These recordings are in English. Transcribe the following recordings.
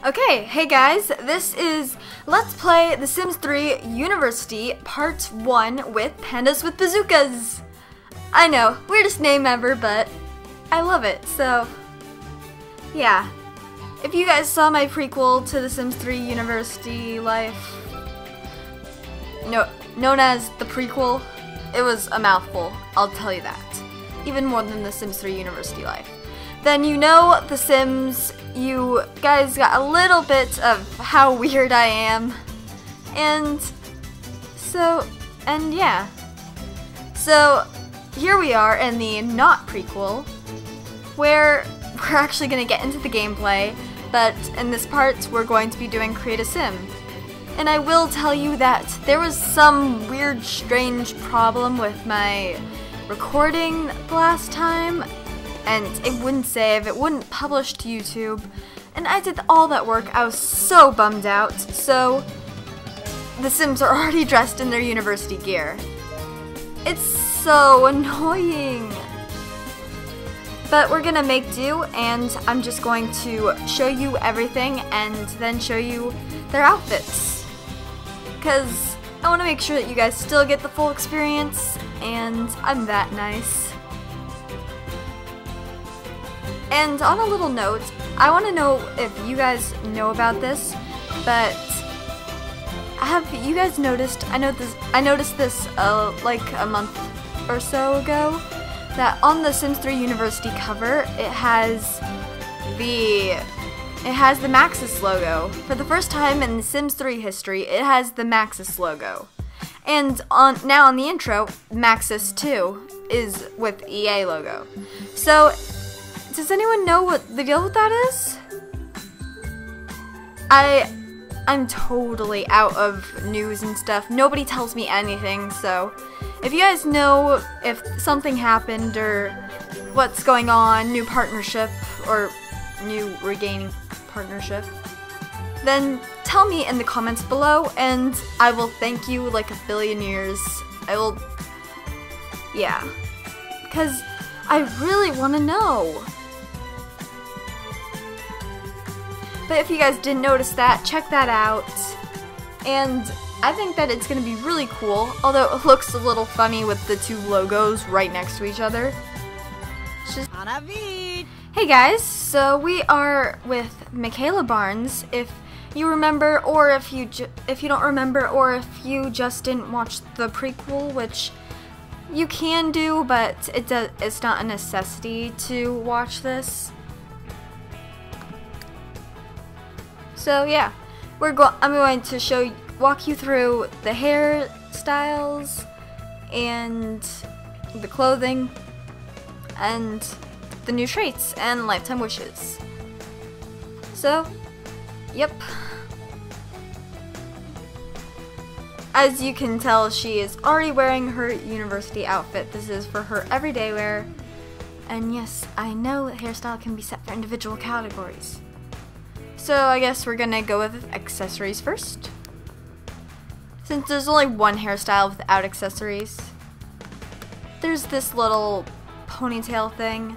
Okay, hey guys, this is Let's Play The Sims 3 University Part 1 with Pandas with Bazookas. I know, weirdest name ever, but I love it, so yeah. If you guys saw my prequel to The Sims 3 University Life, known as the prequel, it was a mouthful, I'll tell you that. Even more than The Sims 3 University Life. Then you know The Sims, you guys got a little bit of how weird I am. And yeah. So here we are in the not prequel, where we're actually going to get into the gameplay, but in this part we're going to be doing Create a Sim. And I will tell you that there was some weird, strange problem with my recording the last time, and it wouldn't save, it wouldn't publish to YouTube, and I did all that work. I was so bummed out. So the Sims are already dressed in their university gear. It's so annoying. But we're gonna make do, and I'm just going to show you everything and then show you their outfits, because I want to make sure that you guys still get the full experience, and I'm that nice. And on a little note, I want to know if you guys know about this, but have you guys noticed, I noticed this like a month or so ago, that on the Sims 3 University cover, it has the Maxis logo. For the first time in Sims 3 history, it has the Maxis logo. And now on the intro, Maxis 2 is with EA logo. So does anyone know what the deal with that is? I'm totally out of news and stuff. Nobody tells me anything, so if you guys know if something happened or what's going on, new partnership or new regaining partnership, then tell me in the comments below and I will thank you like a billion years. I will, yeah, because I really want to know. But if you guys didn't notice that, check that out. And I think that it's going to be really cool, although it looks a little funny with the two logos right next to each other. Hey guys, so we are with Michaela Barnes. If you remember, or if you don't remember, or if you just didn't watch the prequel, which you can do, but it's not a necessity to watch this. So yeah, I'm going to walk you through the hairstyles and the clothing and the new traits and lifetime wishes. So, yep. As you can tell, she is already wearing her university outfit. This is for her everyday wear. And yes, I know that hairstyle can be set for individual categories. So I guess we're gonna go with accessories first, since there's only one hairstyle without accessories. There's this little ponytail thing,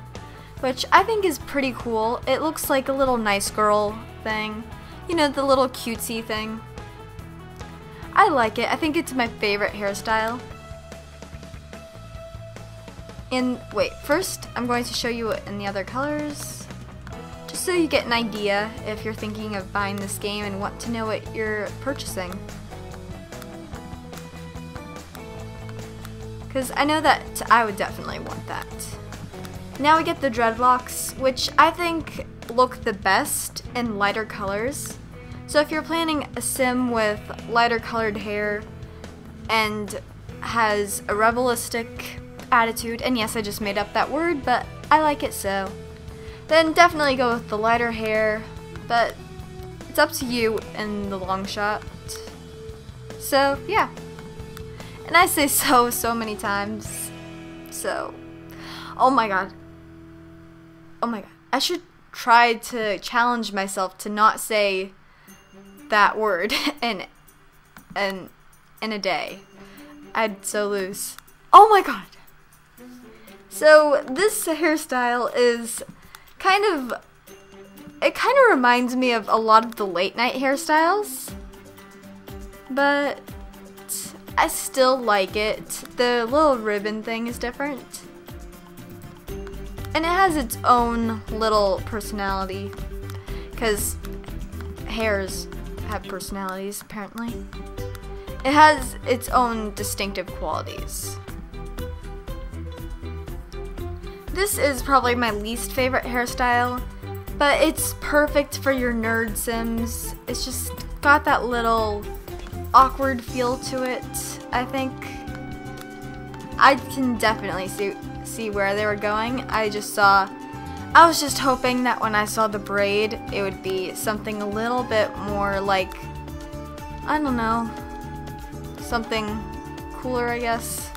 which I think is pretty cool. It looks like a little nice girl thing. You know, the little cutesy thing. I like it. I think it's my favorite hairstyle. And wait, first I'm going to show you it in the other colors, just so you get an idea if you're thinking of buying this game and want to know what you're purchasing. Because I know that I would definitely want that. Now we get the dreadlocks, which I think look the best in lighter colors. So if you're planning a sim with lighter colored hair and has a rebelistic attitude, and yes, I just made up that word, but I like it so, then definitely go with the lighter hair, but it's up to you in the long shot. So yeah. And I say so many times. So, oh my god. Oh my god. I should try to challenge myself to not say that word in a day. I'd so lose. Oh my god. So this hairstyle is kind of it kind of reminds me of a lot of the late night hairstyles, but I still like it. The little ribbon thing is different, and it has its own little personality, because hairs have personalities apparently. It has its own distinctive qualities. This is probably my least favorite hairstyle, but it's perfect for your nerd sims. It's just got that little awkward feel to it, I think. I can definitely see where they were going. I was just hoping that when I saw the braid, it would be something a little bit more like, I don't know, something cooler, I guess.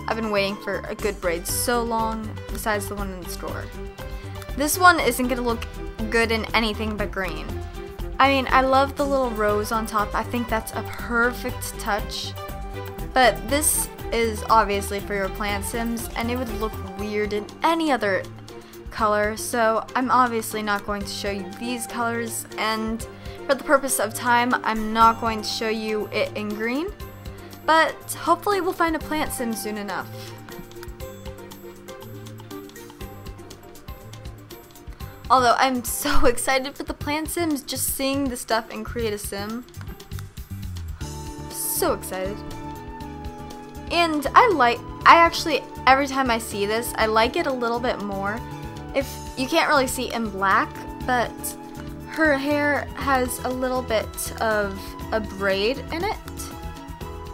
I've been waiting for a good braid so long, besides the one in the store. This one isn't gonna look good in anything but green. I mean, I love the little rose on top. I think that's a perfect touch. But this is obviously for your plant sims, and it would look weird in any other color, so I'm obviously not going to show you these colors, and for the purpose of time, I'm not going to show you it in green, but hopefully we'll find a plant sim soon enough. Although I'm so excited for the plant sims, just seeing the stuff in Create a Sim. So excited. And I actually, every time I see this, I like it a little bit more. If you can't really see in black, but her hair has a little bit of a braid in it.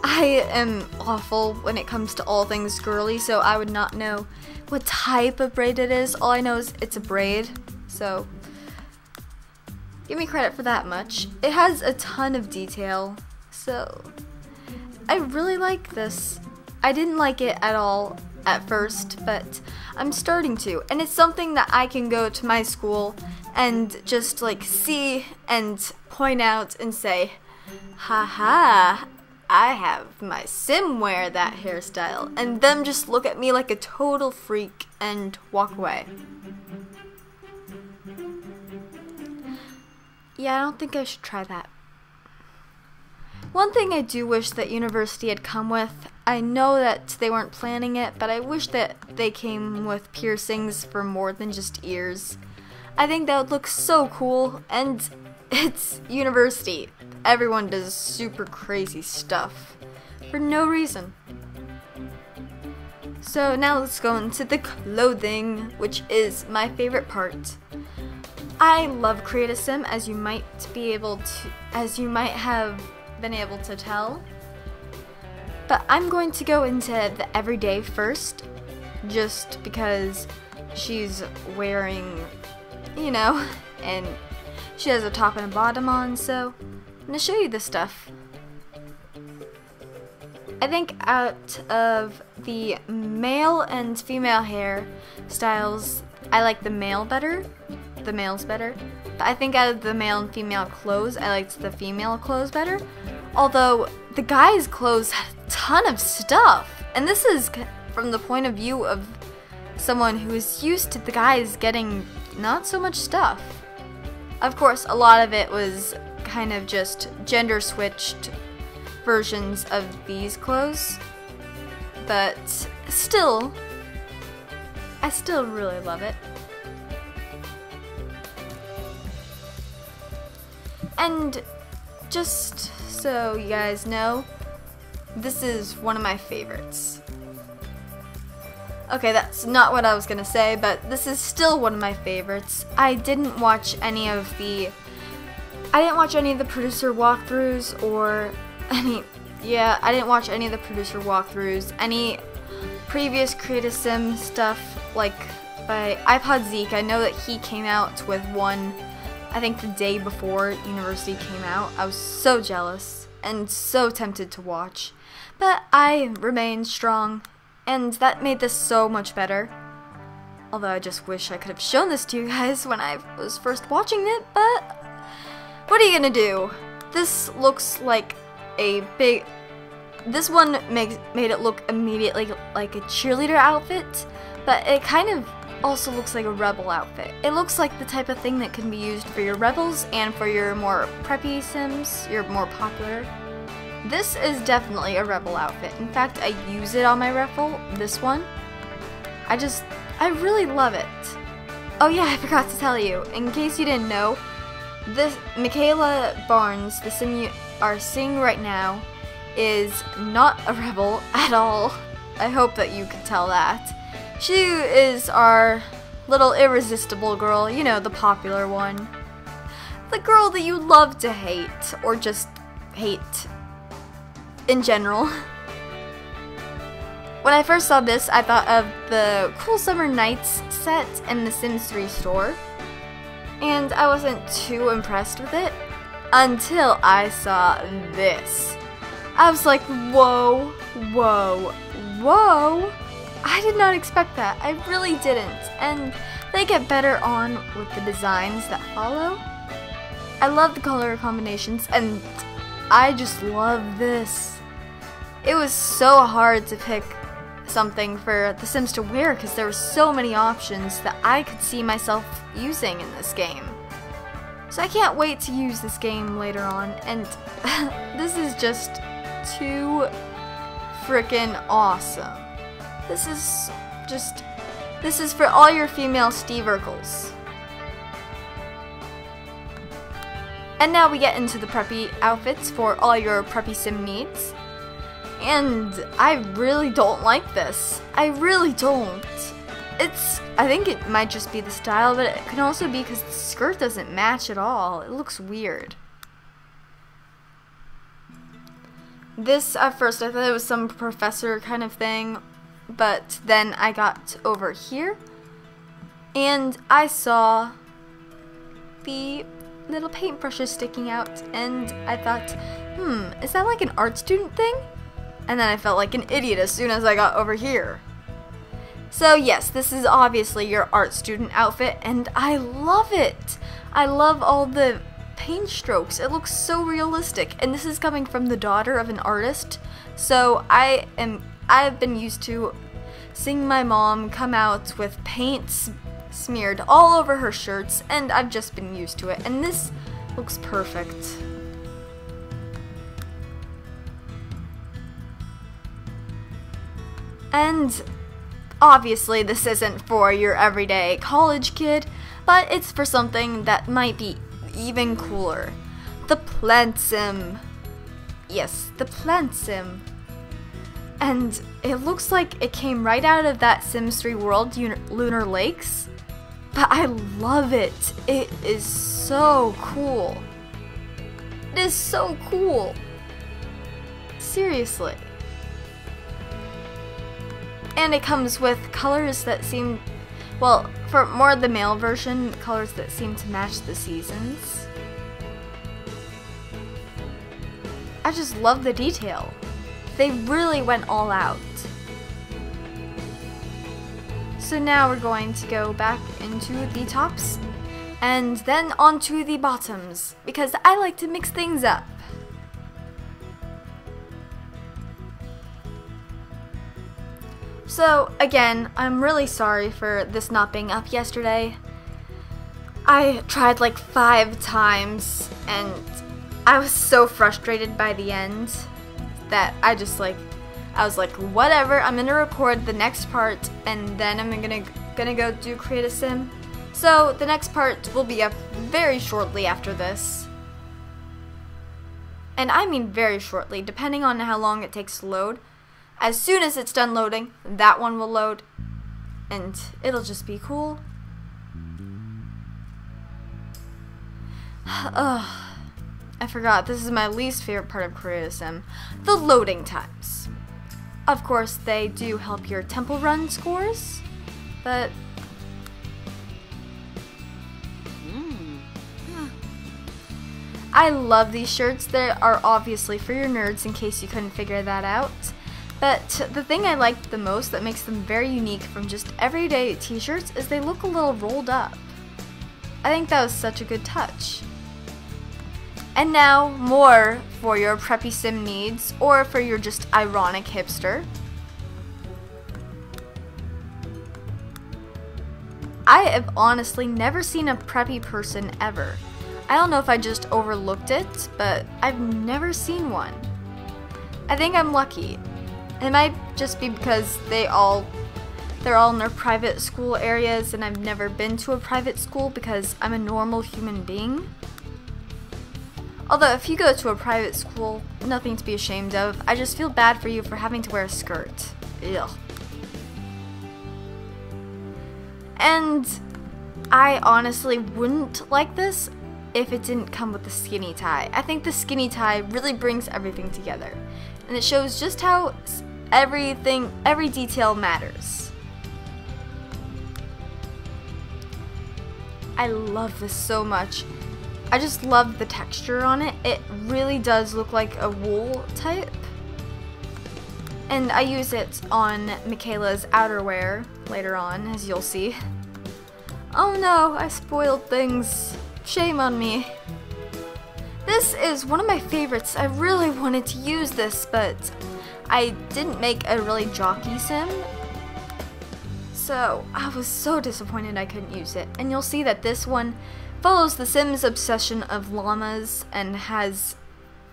I am awful when it comes to all things girly, so I would not know what type of braid it is. All I know is it's a braid, so give me credit for that much. It has a ton of detail, so I really like this. I didn't like it at all at first, but I'm starting to, and it's something that I can go to my school and just like see and point out and say, haha, I have my sim wear that hairstyle, and them just look at me like a total freak and walk away. Yeah, I don't think I should try that. One thing I do wish that university had come with, I know that they weren't planning it, but I wish that they came with piercings for more than just ears. I think that would look so cool, and it's university. Everyone does super crazy stuff for no reason. So now let's go into the clothing, which is my favorite part. I love Create a Sim, as you might have been able to tell. But I'm going to go into the everyday first, just because she's wearing, you know, and she has a top and a bottom on, so I'm going to show you this stuff. I think out of the male and female hair styles, I like the male's better. But I think out of the male and female clothes, I liked the female clothes better. Although the guys' clothes had a ton of stuff, and this is from the point of view of someone who is used to the guys getting not so much stuff. Of course, a lot of it was kind of just gender switched versions of these clothes, but still, I still really love it. And just so you guys know, this is one of my favorites. Okay, that's not what I was gonna say, but this is still one of my favorites. I didn't watch any of the producer walkthroughs or I didn't watch any of the producer walkthroughs, any previous Create a Sim stuff, like by iPod Zeke. I know that he came out with one, I think the day before university came out. I was so jealous and so tempted to watch, but I remained strong, and that made this so much better. Although I just wish I could have shown this to you guys when I was first watching it, but what are you gonna do? This looks like this one made it look immediately like a cheerleader outfit, but it kind of also looks like a rebel outfit. It looks like the type of thing that can be used for your rebels and for your more preppy sims, your more popular. This is definitely a rebel outfit. In fact, I use it on my rifle, this one. I really love it. Oh yeah, I forgot to tell you, in case you didn't know, this Michaela Barnes, the sim you are seeing right now, is not a rebel at all. I hope that you can tell that. She is our little irresistible girl, you know, the popular one. The girl that you love to hate, or just hate in general. When I first saw this, I thought of the Cool Summer Nights set in the Sims 3 store, and I wasn't too impressed with it until I saw this. I was like, whoa, whoa, whoa. I did not expect that. I really didn't. And they get better on with the designs that follow. I love the color combinations, and I just love this. It was so hard to pick something for The Sims to wear because there were so many options that I could see myself using in this game. So I can't wait to use this game later on, and this is just too freaking awesome. This is for all your female Steve Urkels. And now we get into the preppy outfits for all your preppy sim needs. And I really don't like this. I really don't. I think it might just be the style, but it can also be because the skirt doesn't match at all. It looks weird. This, at first, I thought it was some professor kind of thing, but then I got over here, and I saw the little paintbrushes sticking out, and I thought, is that like an art student thing? And then I felt like an idiot as soon as I got over here. So yes, this is obviously your art student outfit, and I love it! I love all the paint strokes. It looks so realistic, and this is coming from the daughter of an artist, so I've been used to seeing my mom come out with paint smeared all over her shirts, and I've just been used to it, and this looks perfect. And obviously this isn't for your everyday college kid, but it's for something that might be even cooler. The plant sim. Yes, the plant sim. And it looks like it came right out of that Sims 3 World Lunar Lakes, but I love it. It is so cool. It is so cool. Seriously. And it comes with colors that seem, well, for more of the male version, colors that seem to match the seasons. I just love the detail. They really went all out. So now we're going to go back into the tops and then onto the bottoms because I like to mix things up. So again, I'm really sorry for this not being up yesterday. I tried like 5 times and I was so frustrated by the end that I was like, whatever, I'm gonna record the next part and then I'm gonna go do create a sim. So the next part will be up very shortly after this. And I mean very shortly, depending on how long it takes to load. As soon as it's done loading, that one will load, and it'll just be cool. Ugh, I forgot, this is my least favorite part of Create a Sim, the loading times. Of course, they do help your temple run scores, but I love these shirts. They are obviously for your nerds in case you couldn't figure that out. But the thing I liked the most that makes them very unique from just everyday t-shirts is they look a little rolled up. I think that was such a good touch. And now, more for your preppy sim needs, or for your just ironic hipster. I have honestly never seen a preppy person ever. I don't know if I just overlooked it, but I've never seen one. I think I'm lucky. It might just be because they're all in their private school areas and I've never been to a private school because I'm a normal human being. Although if you go to a private school, nothing to be ashamed of. I just feel bad for you for having to wear a skirt. Ugh. And I honestly wouldn't like this if it didn't come with the skinny tie. I think the skinny tie really brings everything together. And it shows just how every detail matters. I love this so much. I just love the texture on it. It really does look like a wool type. And I use it on Michaela's outerwear later on, as you'll see. Oh no, I spoiled things. Shame on me. This is one of my favorites. I really wanted to use this, but I didn't make a really jockey sim. So I was so disappointed I couldn't use it. And you'll see that this one follows the Sims obsession of llamas and has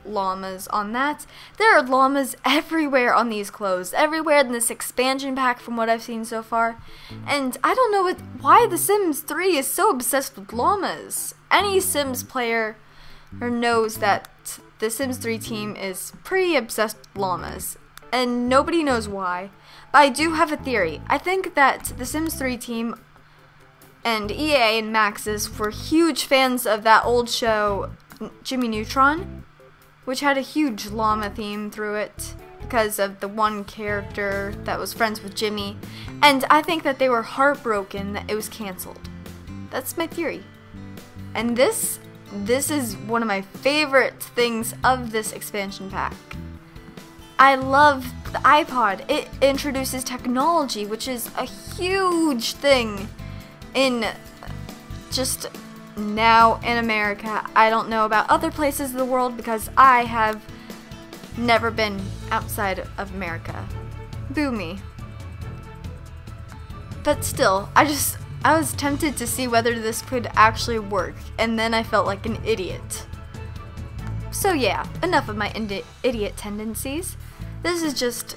llamas on that. There are llamas everywhere on these clothes, everywhere in this expansion pack from what I've seen so far. And I don't know why The Sims 3 is so obsessed with llamas. Any Sims player knows that the Sims 3 team is pretty obsessed with llamas, and nobody knows why. But I do have a theory. I think that the Sims 3 team and EA and Maxis were huge fans of that old show, Jimmy Neutron, which had a huge llama theme through it because of the one character that was friends with Jimmy, and I think that they were heartbroken that it was canceled. That's my theory. And this is one of my favorite things of this expansion pack. I love the iPod. It introduces technology, which is a huge thing in just now in America. I don't know about other places in the world because I have never been outside of America. Boo me. But still, I was tempted to see whether this could actually work, and then I felt like an idiot. So yeah, enough of my idiot tendencies. This is just,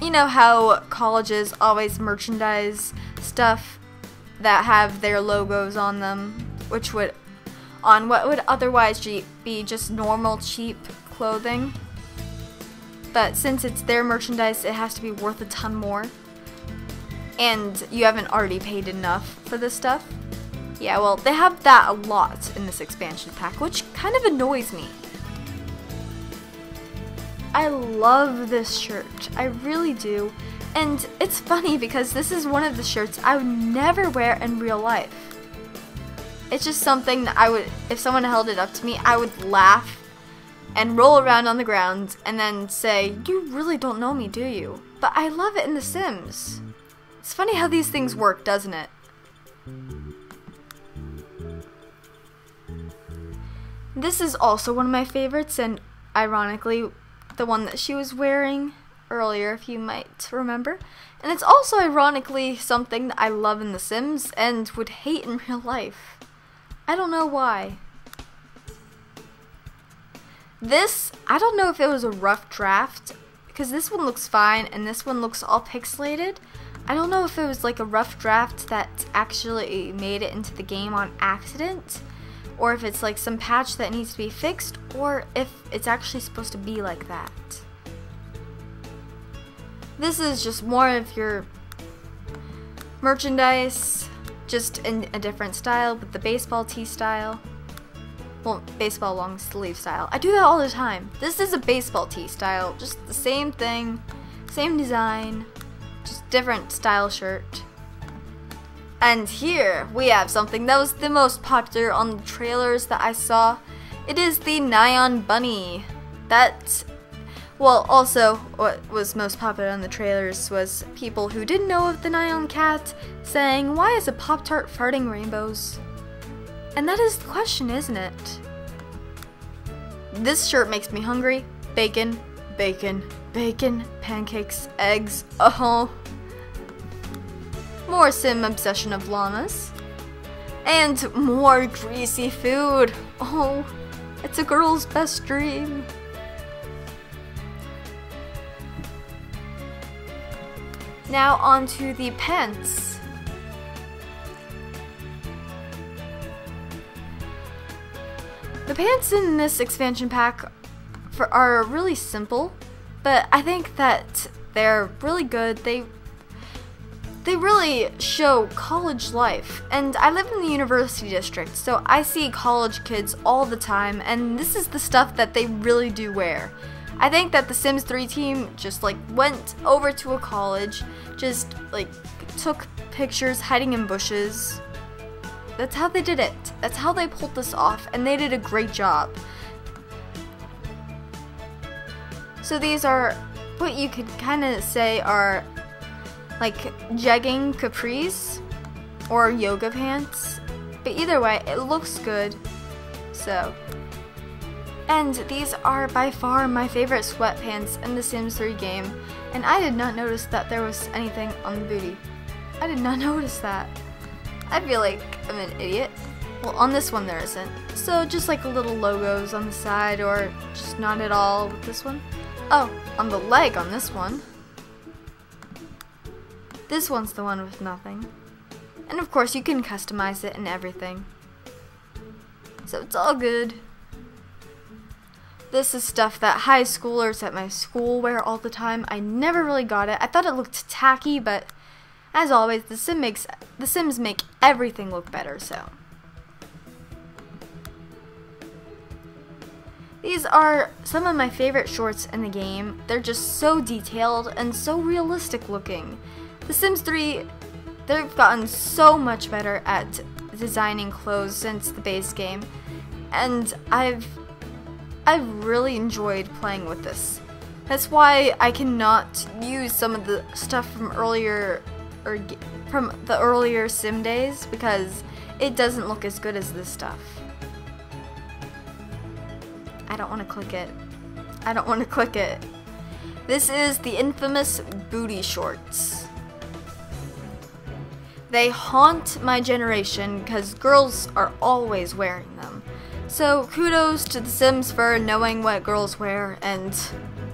you know how colleges always merchandise stuff that have their logos on them, which would, on what would otherwise be just normal cheap clothing. But since it's their merchandise, it has to be worth a ton more. And you haven't already paid enough for this stuff. Yeah, well, they have that a lot in this expansion pack, which kind of annoys me. I love this shirt. I really do. And it's funny because this is one of the shirts I would never wear in real life. It's just something that I would, if someone held it up to me, I would laugh and roll around on the ground and then say, "You really don't know me, do you?" But I love it in The Sims. It's funny how these things work, doesn't it? This is also one of my favorites, and ironically, the one that she was wearing earlier, if you might remember. And it's also ironically something that I love in The Sims and would hate in real life. I don't know why. This, I don't know if it was a rough draft, because this one looks fine and this one looks all pixelated. I don't know if it was like a rough draft that actually made it into the game on accident, or if it's like some patch that needs to be fixed, or if it's actually supposed to be like that. This is just more of your merchandise, just in a different style, with the baseball tee style. Well, baseball long sleeve style. I do that all the time. This is a baseball tee style, just the same thing, same design, just different style shirt. And here we have something that was the most popular on the trailers that I saw. It is the Nyan Bunny. Well, also what was most popular on the trailers was people who didn't know of the Nyan Cat saying, "Why is a Pop-Tart farting rainbows?" And that is the question, isn't it? This shirt makes me hungry. Bacon, bacon, bacon, pancakes, eggs, oh. More sim obsession of llamas. And more greasy food. Oh, it's a girl's best dream. Now on to the pants. The pants in this expansion pack are really simple, but I think that they're really good. They really show college life, and I live in the university district, so I see college kids all the time, and this is the stuff that they really do wear. I think that the Sims 3 team just like went over to a college, just like took pictures hiding in bushes. That's how they did it. That's how they pulled this off, and they did a great job. So these are what you could kind of say are like jegging capris or yoga pants, but either way it looks good. So, and these are by far my favorite sweatpants in the Sims 3 game, and I did not notice that there was anything on the booty. I did not notice that. I feel like I'm an idiot. Well, on this one there isn't, so just like little logos on the side, or just not at all with this one. Oh, on the leg on this one. This one's the one with nothing. And of course you can customize it and everything. So it's all good. This is stuff that high schoolers at my school wear all the time. I never really got it. I thought it looked tacky, but as always, the Sims make everything look better, so. These are some of my favorite shorts in the game. They're just so detailed and so realistic looking. The Sims 3, they've gotten so much better at designing clothes since the base game, and I've really enjoyed playing with this. That's why I cannot use some of the stuff from the earlier Sim days, because it doesn't look as good as this stuff. I don't want to click it. I don't want to click it. This is the infamous booty shorts. They haunt my generation because girls are always wearing them. So kudos to the Sims for knowing what girls wear, and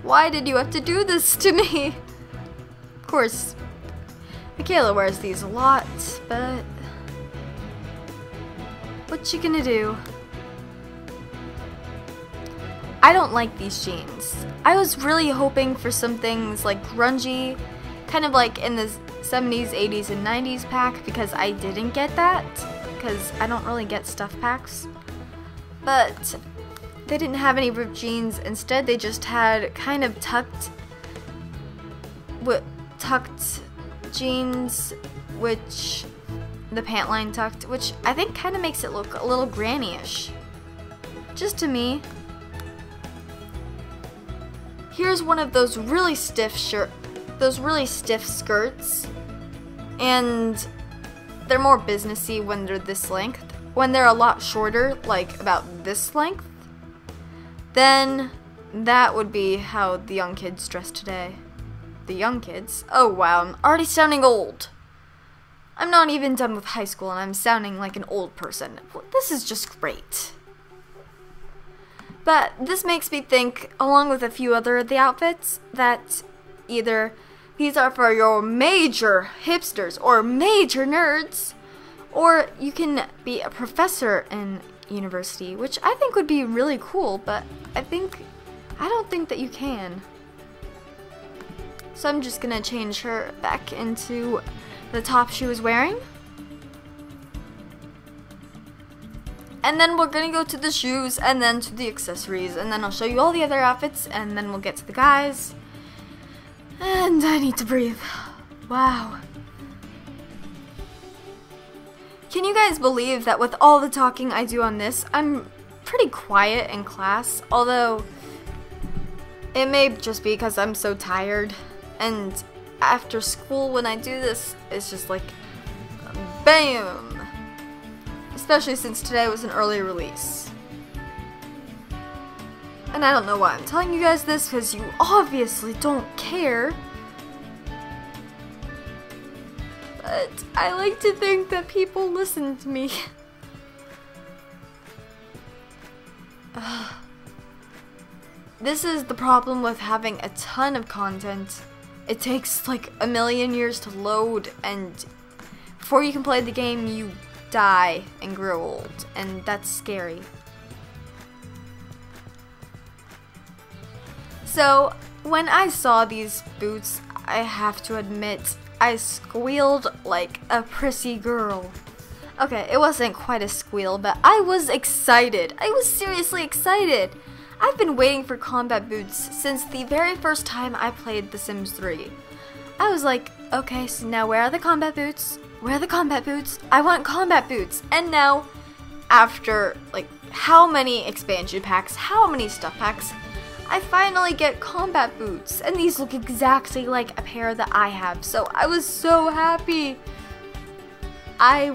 why did you have to do this to me? Of course, Michaela wears these a lot, but what you gonna do? I don't like these jeans. I was really hoping for some things like grungy, kind of like in the 70s, 80s, and 90s pack, because I didn't get that, because I don't really get stuff packs. But they didn't have any ripped jeans. Instead, they just had kind of tucked jeans, which the pant line tucked, which I think kind of makes it look a little granny-ish. Just to me. Here's one of those really stiff skirts, and they're more businessy when they're this length. When they're a lot shorter, like about this length, then that would be how the young kids dress today. The young kids? Oh wow, I'm already sounding old. I'm not even done with high school and I'm sounding like an old person. This is just great. But this makes me think, along with a few other of the outfits, that either these are for your major hipsters or major nerds, or you can be a professor in university, which I think would be really cool, but I don't think that you can. So I'm just gonna change her back into the top she was wearing. And then we're gonna go to the shoes, and then to the accessories, and then I'll show you all the other outfits, and then we'll get to the guys. And I need to breathe. Wow. Can you guys believe that with all the talking I do on this, I'm pretty quiet in class, although it may just be because I'm so tired, and after school when I do this, it's just like BAM! Especially since today was an early release. And I don't know why I'm telling you guys this, because you obviously don't care. But I like to think that people listen to me. This is the problem with having a ton of content. It takes like a million years to load, and before you can play the game, you die and grow old, and that's scary. So, when I saw these boots, I have to admit, I squealed like a prissy girl. Okay, it wasn't quite a squeal, but I was excited. I was seriously excited. I've been waiting for combat boots since the very first time I played The Sims 3. I was like, okay, so now where are the combat boots? Where are the combat boots? I want combat boots. And now, after like how many expansion packs, how many stuff packs, I finally get combat boots. And these look exactly like a pair that I have. So I was so happy. I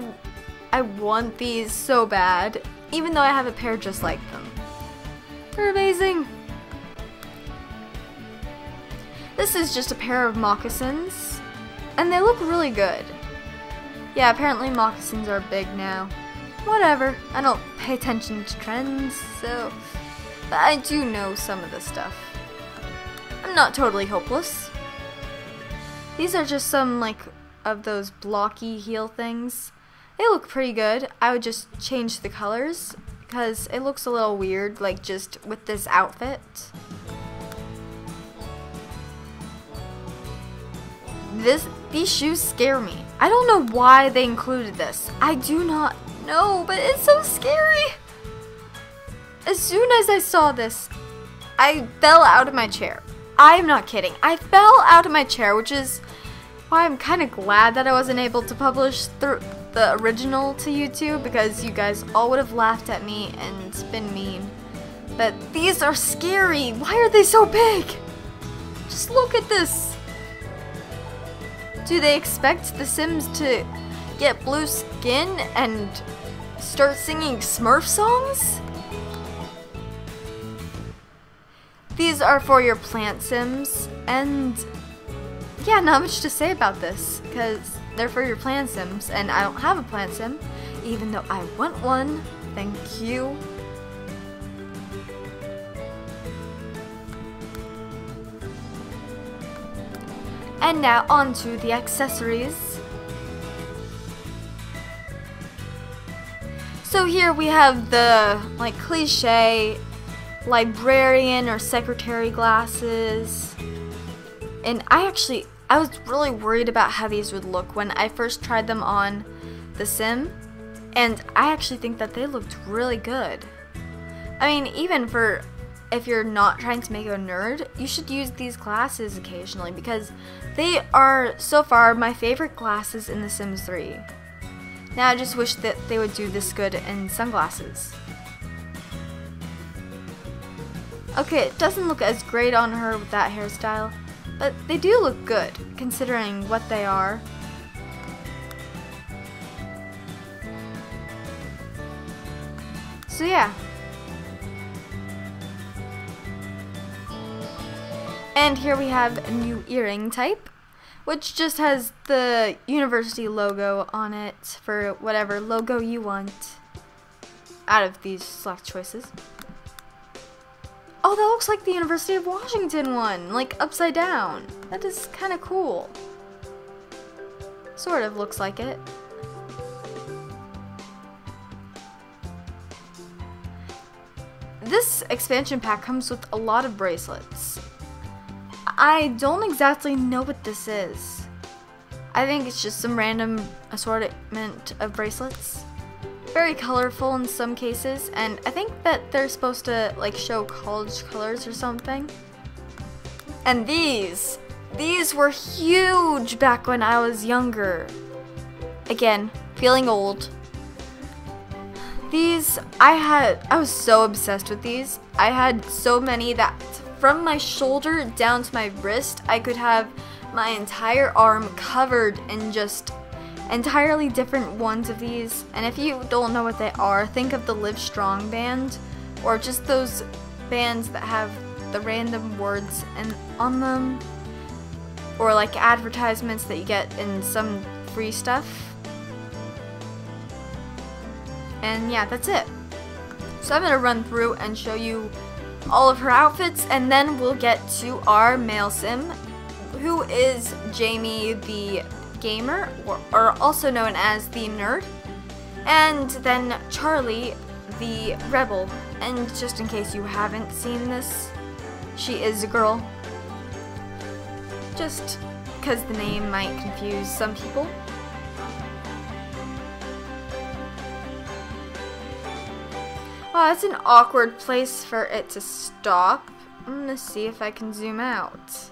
want these so bad, even though I have a pair just like them. They're amazing. This is just a pair of moccasins, and they look really good. Yeah, apparently moccasins are big now. Whatever, I don't pay attention to trends, so... But I do know some of this stuff. I'm not totally hopeless. These are just some, like, of those blocky heel things. They look pretty good. I would just change the colors, because it looks a little weird, like just with this outfit. These shoes scare me. I don't know why they included this. I do not know, but it's so scary. As soon as I saw this, I fell out of my chair. I'm not kidding. I fell out of my chair, which is why I'm kind of glad that I wasn't able to publish the original to YouTube, because you guys all would have laughed at me and been mean. But these are scary. Why are they so big? Just look at this. Do they expect the Sims to get blue skin and start singing Smurf songs? These are for your plant Sims, and yeah, not much to say about this, because they're for your plant Sims, and I don't have a plant Sim, even though I want one. Thank you. And now on to the accessories. So here we have the like cliche librarian or secretary glasses, and I was really worried about how these would look when I first tried them on The Sim, and I actually think that they looked really good. I mean, even for if you're not trying to make a nerd, you should use these glasses occasionally, because they are so far my favorite glasses in The Sims 3. Now I just wish that they would do this good in sunglasses. Okay, it doesn't look as great on her with that hairstyle, but they do look good, considering what they are. So yeah. And here we have a new earring type, which just has the university logo on it for whatever logo you want out of these select choices. Oh, that looks like the University of Washington one, like upside down. That is kind of cool. Sort of looks like it. This expansion pack comes with a lot of bracelets. I don't exactly know what this is. I think it's just some random assortment of bracelets. Very colorful in some cases, and I think that they're supposed to like show college colors or something. And these were huge back when I was younger. Again, feeling old. I was so obsessed with these. I had so many that from my shoulder down to my wrist, I could have my entire arm covered in just entirely different ones of these. And if you don't know what they are, think of the Live Strong band, or just those bands that have the random words on them, or like advertisements that you get in some free stuff. And yeah, that's it. So I'm going to run through and show you all of her outfits, and then we'll get to our male sim, who is Jamie the gamer, or also known as the nerd, and then Charlie the rebel. And just in case you haven't seen this, she is a girl, just because the name might confuse some people. Oh, that's an awkward place for it to stop. I'm gonna see if I can zoom out.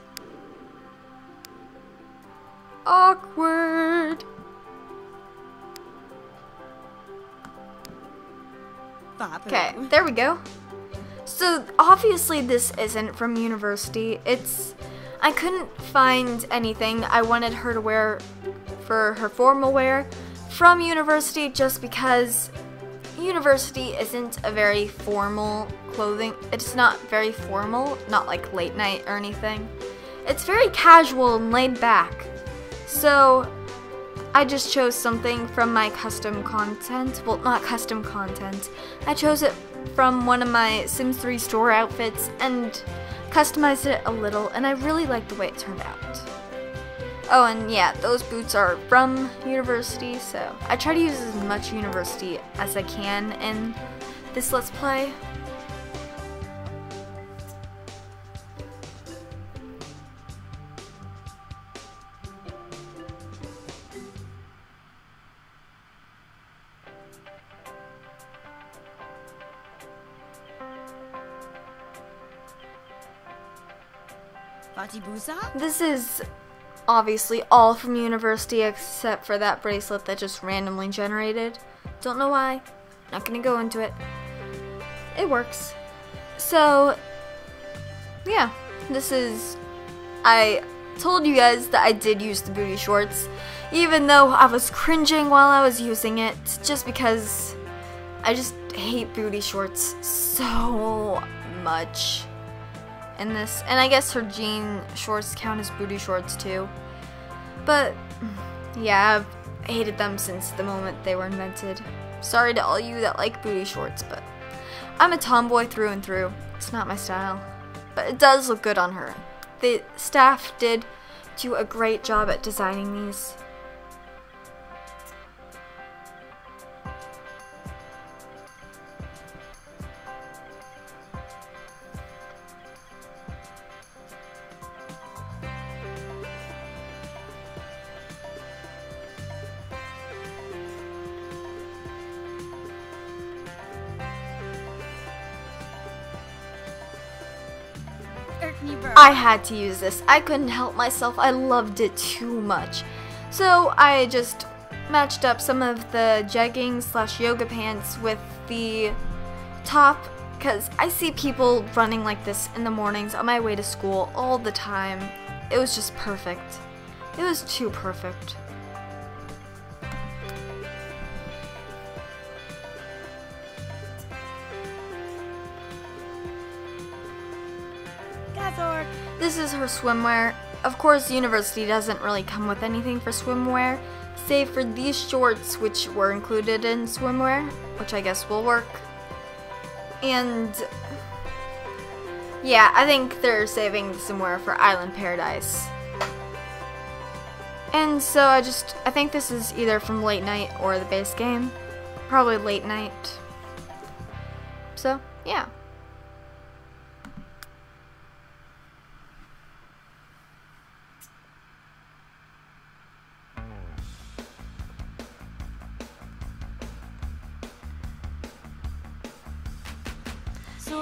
Awkward. Okay, there we go. So obviously this isn't from university. I couldn't find anything I wanted her to wear for her formal wear from university, just because university isn't a very formal clothing. It's not very formal, not like late night or anything. It's very casual and laid back. So I just chose something from my custom content. Well, not custom content. I chose it from one of my Sims 3 store outfits and customized it a little, and I really like the way it turned out. Oh, and yeah, those boots are from university, so I try to use as much university as I can in this Let's Play. This is obviously all from university except for that bracelet that just randomly generated. Don't know why. Not gonna go into it. It works. So, yeah. I told you guys that I did use the booty shorts, even though I was cringing while I was using it, just because I just hate booty shorts so much in this. And I guess her jean shorts count as booty shorts too. But yeah, I've hated them since the moment they were invented. Sorry to all you that like booty shorts, but I'm a tomboy through and through. It's not my style. But it does look good on her. The staff did do a great job at designing these. I had to use this. I couldn't help myself. I loved it too much. So I just matched up some of the jeggings/yoga pants with the top, because I see people running like this in the mornings on my way to school all the time. It was just perfect. It was too perfect. This is her swimwear. Of course, university doesn't really come with anything for swimwear, save for these shorts, which were included in swimwear, which I guess will work. And yeah, I think they're saving the swimwear for Island Paradise. And so I think this is either from late night or the base game. Probably late night. So, yeah.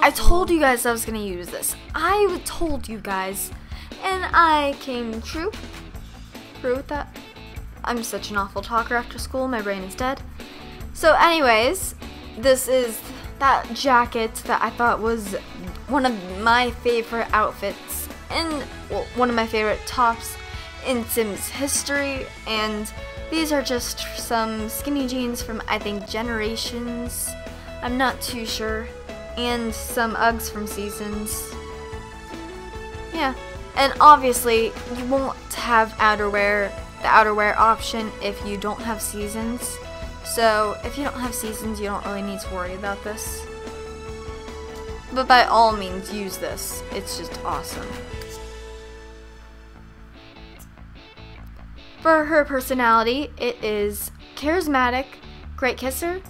I told you guys I was going to use this. I told you guys. And I came true with that. I'm such an awful talker after school. My brain is dead. So anyways, this is that jacket that I thought was one of my favorite outfits and, well, one of my favorite tops in Sims history. And these are just some skinny jeans from, I think, Generations. I'm not too sure. And some Uggs from Seasons. Yeah. And obviously, you won't have outerwear, the outerwear option if you don't have Seasons. So, if you don't have Seasons, you don't really need to worry about this. but by all means use this. It's just awesome. For her personality, it is charismatic, great kisser,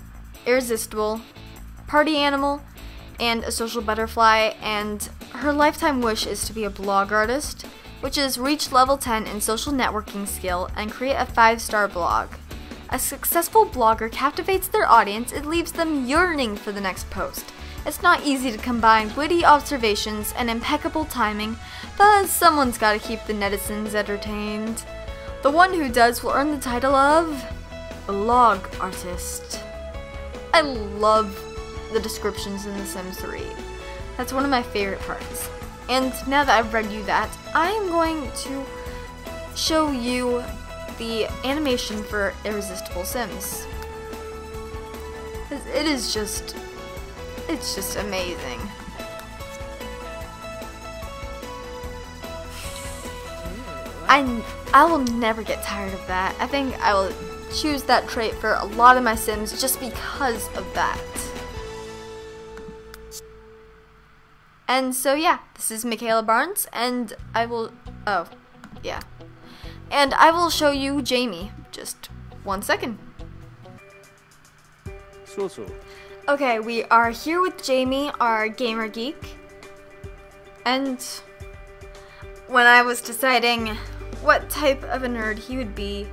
irresistible, party animal, and a social butterfly, and her lifetime wish is to be a blog artist, which is reach level 10 in social networking skill and create a 5-star blog. A successful blogger captivates their audience and leaves them yearning for the next post. It's not easy to combine witty observations and impeccable timing, but someone's gotta keep the netizens entertained. The one who does will earn the title of blog artist. I love the descriptions in The Sims 3. That's one of my favorite parts. And now that I've read you that, I am going to show you the animation for Irresistible Sims. It's just amazing. I will never get tired of that. I think I will choose that trait for a lot of my Sims just because of that. And so yeah, this is Michaela Barnes, and I will show you Jamie. Just 1 second. Okay, we are here with Jamie, our gamer geek. And when I was deciding what type of a nerd he would be,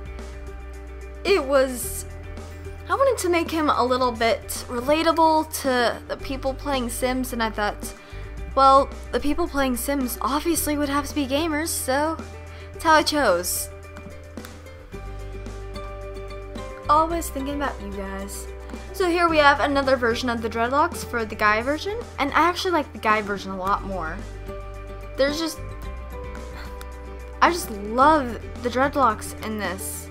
I wanted to make him a little bit relatable to the people playing Sims, and I thought, well, the people playing Sims obviously would have to be gamers, so that's how I chose. Always thinking about you guys. So here we have another version of the dreadlocks for the guy version, and I actually like the guy version a lot more. I just love the dreadlocks in this.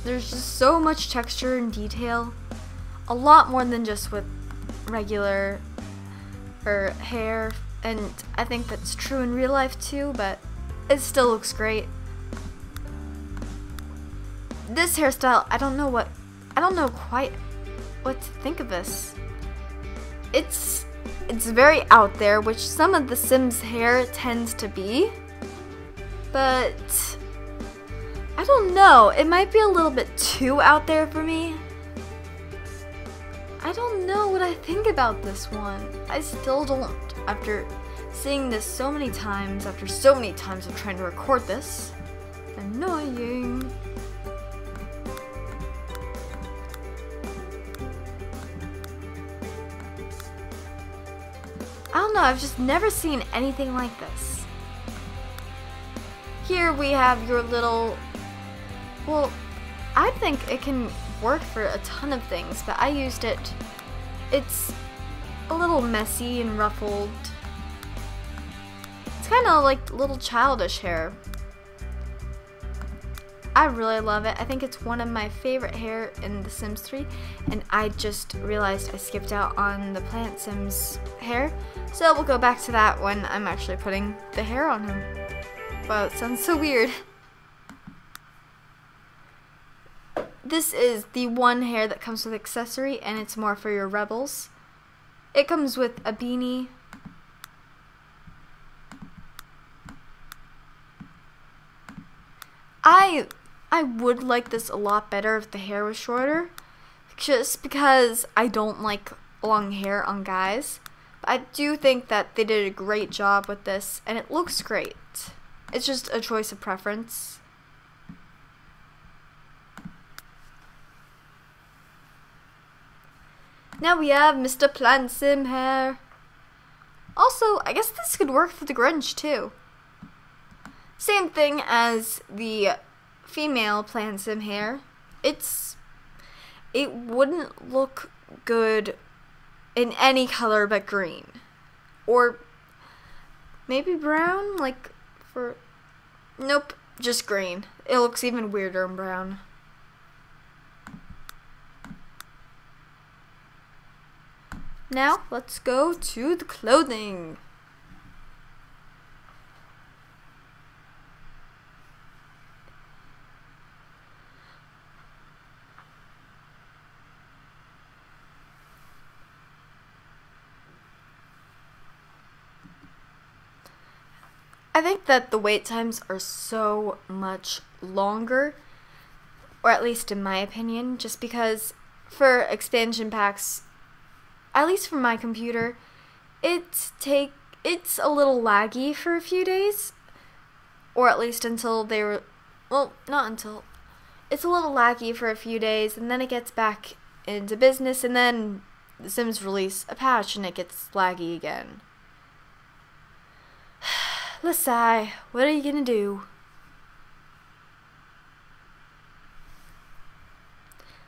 There's just so much texture and detail, a lot more than just with regular hair, and I think that's true in real life too, but it still looks great. This hairstyle, I don't know quite what to think of this. It's very out there, which some of the Sims hair tends to be, but I don't know, it might be a little bit too out there for me. I don't know what I think about this one. I still don't, after seeing this so many times, after so many times of trying to record this. Annoying. I don't know, I've just never seen anything like this. Here we have your little, well, I think it can work for a ton of things, but I used it. It's a little messy and ruffled. It's kind of like little childish hair. I really love it. I think it's one of my favorite hair in The Sims 3, and I just realized I skipped out on the Plant Sims hair, so we'll go back to that when I'm actually putting the hair on him. Wow, it sounds so weird. This is the one hair that comes with accessory, and it's more for your rebels. It comes with a beanie. I would like this a lot better if the hair was shorter, just because I don't like long hair on guys. But I do think that they did a great job with this, and it looks great. It's just a choice of preference. Now we have Mr. Plant Sim hair. Also, I guess this could work for the Grinch too. Same thing as the female Plant Sim hair. It wouldn't look good in any color but green. Or maybe brown, nope, just green. It looks even weirder in brown. Now, let's go to the clothing. think that the wait times are so much longer, or at least in my opinion, just because for expansion packs, at least for my computer, it's a little laggy for a few days, or at least until they were, well, not until, it's a little laggy for a few days, and then it gets back into business, and then the Sims release a patch and it gets laggy again. Lasai, what are you gonna do?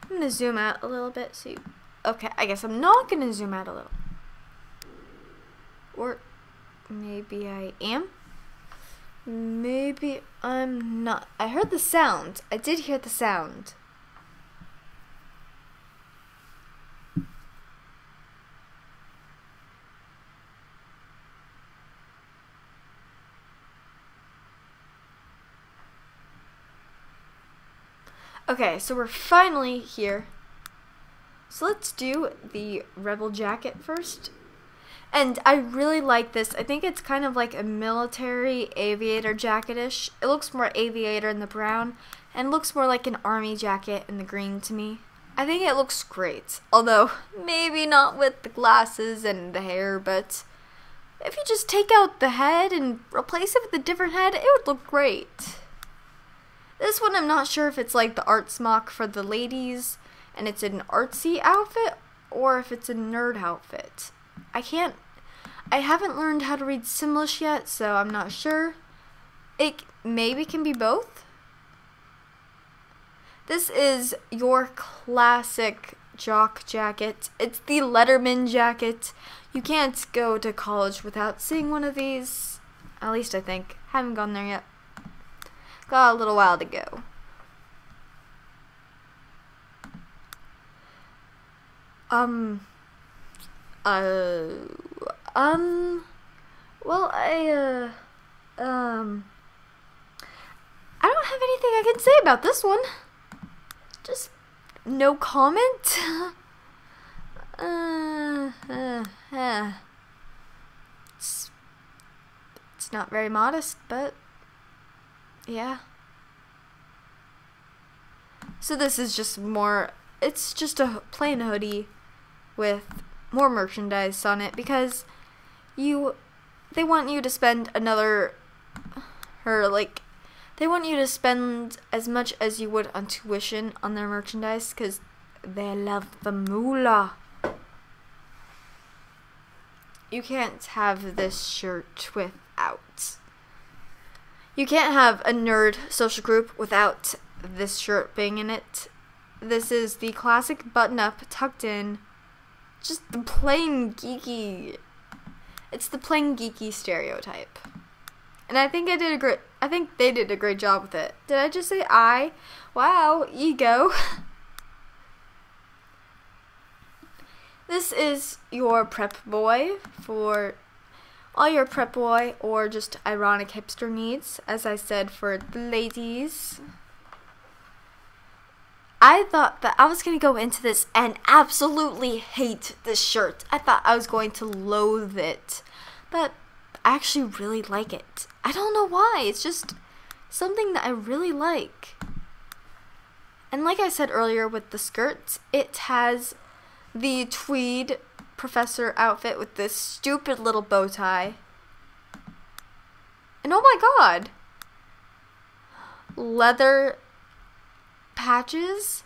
I'm gonna zoom out a little bit so you, okay, I guess I'm not gonna zoom out a little. Or maybe I am. Maybe I'm not. I heard the sound. I did hear the sound. Okay, so we're finally here. So let's do the Rebel jacket first. And I really like this. I think it's kind of like a military aviator jacket-ish. It looks more aviator in the brown, and looks more like an army jacket in the green to me. I think it looks great. Although, maybe not with the glasses and the hair, but if you just take out the head and replace it with a different head, it would look great. This one I'm not sure if it's like the art smock for the ladies and it's an artsy outfit or if it's a nerd outfit. I haven't learned how to read Simlish yet, so I'm not sure. It maybe can be both. This is your classic jock jacket. It's the Letterman jacket. You can't go to college without seeing one of these. At least I think. Haven't gone there yet. Got a little while to go. Well, I don't have anything I can say about this one. Just no comment. It's not very modest, but yeah. So this is just more, it's just a plain hoodie with more merchandise on it because they want you to spend they want you to spend as much as you would on tuition on their merchandise because they love the moolah. You can't have this shirt without. You can't have a nerd social group without this shirt being in it. This is the classic button-up tucked in. Just the plain geeky. It's the plain geeky stereotype. And I think they did a great job with it. Did I just say I? Wow, ego. This is your prep boy for all your prep boy or just ironic hipster needs, as I said, for the ladies. I thought that I was going to go into this and absolutely hate this shirt. I thought I was going to loathe it. But I actually really like it. I don't know why. It's just something that I really like. And like I said earlier with the skirt, it has the tweed professor outfit with this stupid little bow tie. And oh my god! Leather patches?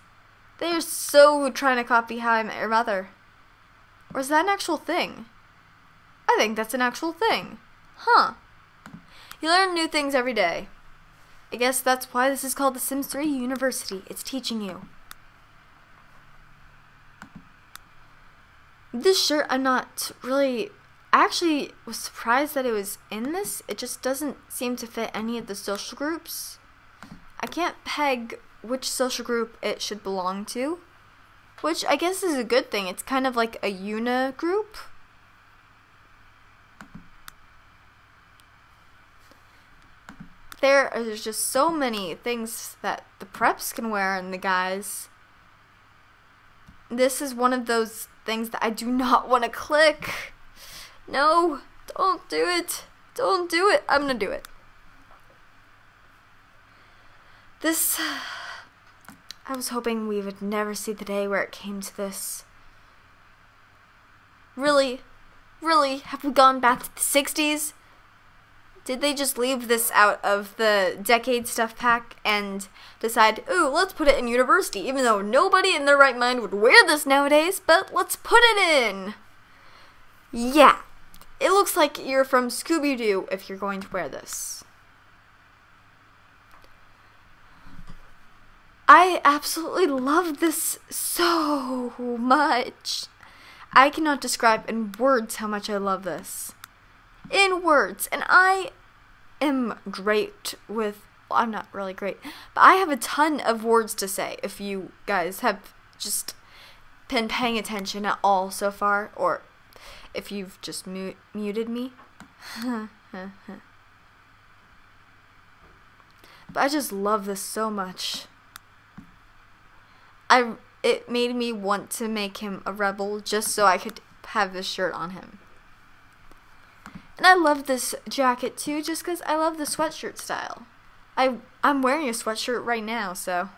They're so trying to copy How I Met Your Mother. Or is that an actual thing? I think that's an actual thing. Huh. You learn new things every day. I guess that's why this is called The Sims 3 University. It's teaching you. This shirt, I'm not really... I actually was surprised that it was in this. It just doesn't seem to fit any of the social groups. I can't peg which social group it should belong to, which I guess is a good thing. It's kind of like a uni group. There's just so many things that the preps can wear and the guys. This is one of those things that I do not want to click. No, don't do it. Don't do it. I'm gonna do it. This, I was hoping we would never see the day where it came to this. Really? Really? Have we gone back to the 60s? Did they just leave this out of the decade stuff pack and decide, ooh, let's put it in university, even though nobody in their right mind would wear this nowadays, but let's put it in. Yeah, it looks like you're from Scooby-Doo if you're going to wear this. I absolutely love this so much. I cannot describe in words how much I love this. In words. And I am great with, well, I'm not really great, but I have a ton of words to say if you guys have just been paying attention at all so far, or if you've just muted me. But I just love this so much. It made me want to make him a rebel just so I could have this shirt on him. And I love this jacket too, just because I love the sweatshirt style. I'm wearing a sweatshirt right now, so.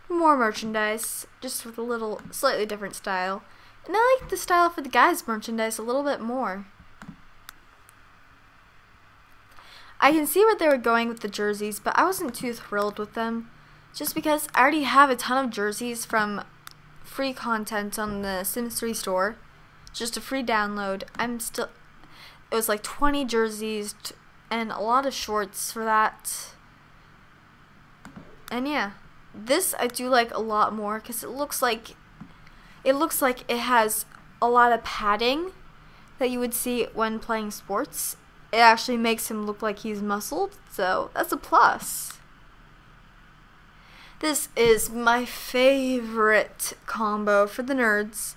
More merchandise, just with a little slightly different style. And I like the style for the guys' merchandise a little bit more. I can see where they were going with the jerseys, but I wasn't too thrilled with them. Just because I already have a ton of jerseys from free content on the Sims 3 store. Just a free download. It was like 20 jerseys and a lot of shorts for that. And yeah, this I do like a lot more because it looks like it has a lot of padding that you would see when playing sports. It actually makes him look like he's muscled, so that's a plus. This is my favorite combo for the nerds.